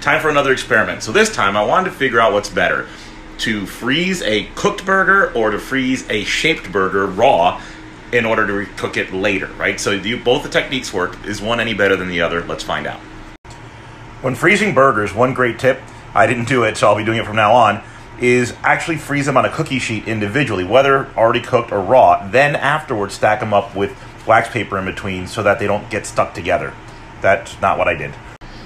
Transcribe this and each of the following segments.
time for another experiment. So this time I wanted to figure out what's better, to freeze a cooked burger or to freeze a shaped burger raw in order to cook it later, right? So both the techniques work. Is one any better than the other? Let's find out. When freezing burgers, one great tip, I didn't do it, so I'll be doing it from now on, is actually freeze them on a cookie sheet individually, whether already cooked or raw. Then afterwards stack them up with wax paper in between so that they don't get stuck together. That's not what I did.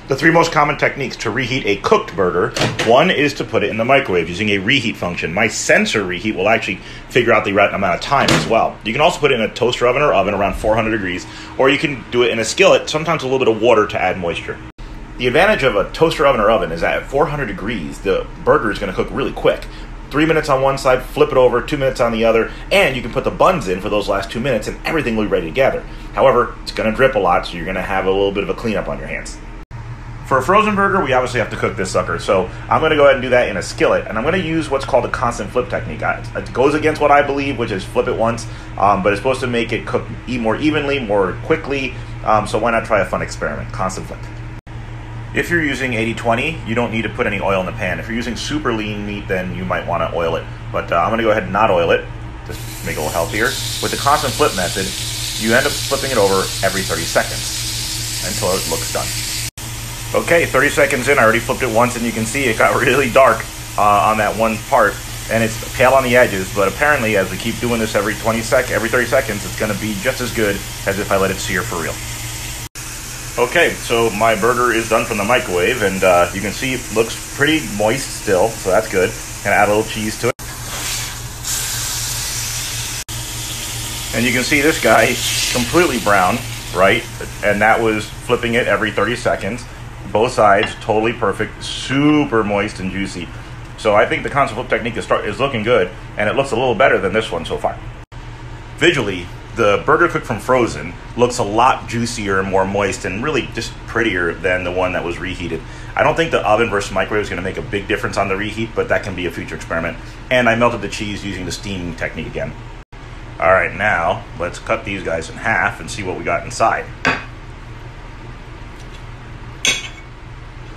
The three most common techniques to reheat a cooked burger. One is to put it in the microwave using a reheat function. My sensor reheat will actually figure out the right amount of time as well. You can also put it in a toaster oven or oven around 400 degrees, or you can do it in a skillet, sometimes a little bit of water to add moisture. The advantage of a toaster oven or oven is that at 400 degrees, the burger is going to cook really quick. 3 minutes on one side, flip it over, 2 minutes on the other, and you can put the buns in for those last 2 minutes and everything will be ready to gather. However, it's going to drip a lot, so you're going to have a little bit of a cleanup on your hands. For a frozen burger, we obviously have to cook this sucker, so I'm going to go ahead and do that in a skillet, and I'm going to use what's called a constant flip technique. It goes against what I believe, which is flip it once, but it's supposed to make it cook more evenly, more quickly, so why not try a fun experiment, constant flip. If you're using 80-20, you don't need to put any oil in the pan. If you're using super lean meat, then you might want to oil it, but I'm going to go ahead and not oil it, just to make it a little healthier. With the constant flip method, you end up flipping it over every 30 seconds until it looks done. Okay, 30 seconds in, I already flipped it once, and you can see it got really dark on that one part, and it's pale on the edges, but apparently as we keep doing this every 30 seconds, it's going to be just as good as if I let it sear for real. Okay, so my burger is done from the microwave, and you can see it looks pretty moist still, so that's good. Gonna add a little cheese to it. And you can see this guy completely brown, right? And that was flipping it every 30 seconds. Both sides, totally perfect, super moist and juicy. So I think the constant flip technique is looking good, and it looks a little better than this one so far. Visually, the burger cooked from frozen looks a lot juicier and more moist and really just prettier than the one that was reheated. I don't think the oven versus microwave is going to make a big difference on the reheat, but that can be a future experiment. And I melted the cheese using the steaming technique again. All right, now let's cut these guys in half and see what we got inside.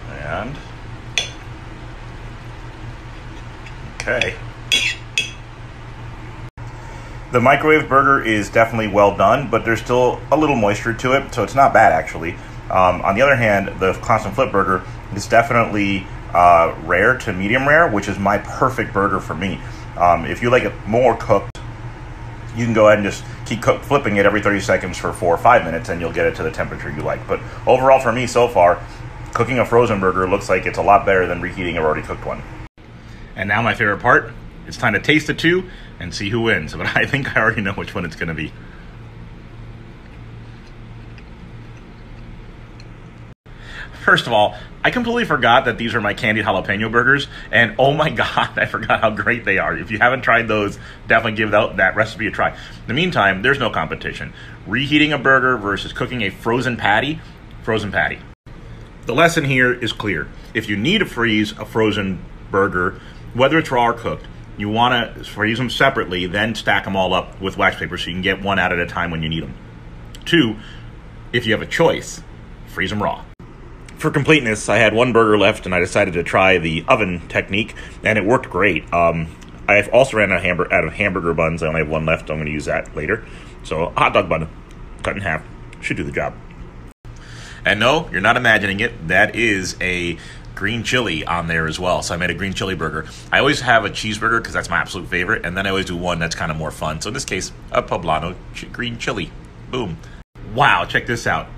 And okay. The microwave burger is definitely well done, but there's still a little moisture to it, so it's not bad actually. On the other hand, the constant flip burger is definitely rare to medium rare, which is my perfect burger for me. If you like it more cooked, you can go ahead and just keep flipping it every 30 seconds for 4 or 5 minutes, and you'll get it to the temperature you like. But overall for me so far, cooking a frozen burger looks like it's a lot better than reheating an already cooked one. And now my favorite part. It's time to taste the two and see who wins. But I think I already know which one it's going to be. First of all, I completely forgot that these are my candied jalapeno burgers. And oh my God, I forgot how great they are. If you haven't tried those, definitely give that recipe a try. In the meantime, there's no competition. Reheating a burger versus cooking a frozen patty, frozen patty. The lesson here is clear. If you need to freeze a frozen burger, whether it's raw or cooked, you want to freeze them separately, then stack them all up with wax paper so you can get one out at a time when you need them. 2, if you have a choice, freeze them raw. For completeness, I had one burger left and I decided to try the oven technique, and it worked great. I've also ran out of hamburger buns. I only have one left. I'm going to use that later. So a hot dog bun, cut in half, should do the job. And no, you're not imagining it. That is a green chili on there as well. So I made a green chili burger. I always have a cheeseburger because that's my absolute favorite, and then I always do one that's kind of more fun. So in this case, a poblano green chili. Boom. Wow, check this out.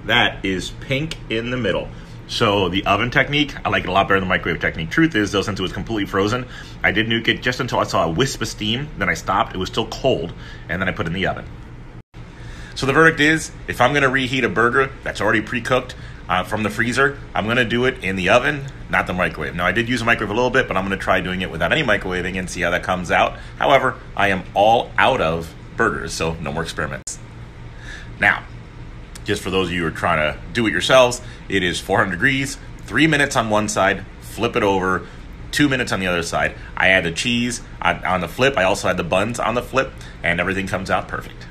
That is pink in the middle. So the oven technique, I like it a lot better than the microwave technique. Truth is, though, since it was completely frozen, I did nuke it just until I saw a wisp of steam. Then I stopped. It was still cold, and then I put it in the oven. So the verdict is, if I'm going to reheat a burger that's already pre-cooked from the freezer, I'm going to do it in the oven, not the microwave. Now, I did use a microwave a little bit, but I'm going to try doing it without any microwaving and see how that comes out. However, I am all out of burgers, so no more experiments. Now, just for those of you who are trying to do it yourselves, it is 400 degrees, 3 minutes on one side, flip it over, 2 minutes on the other side. I add the cheese on the flip. I also add the buns on the flip, and everything comes out perfect.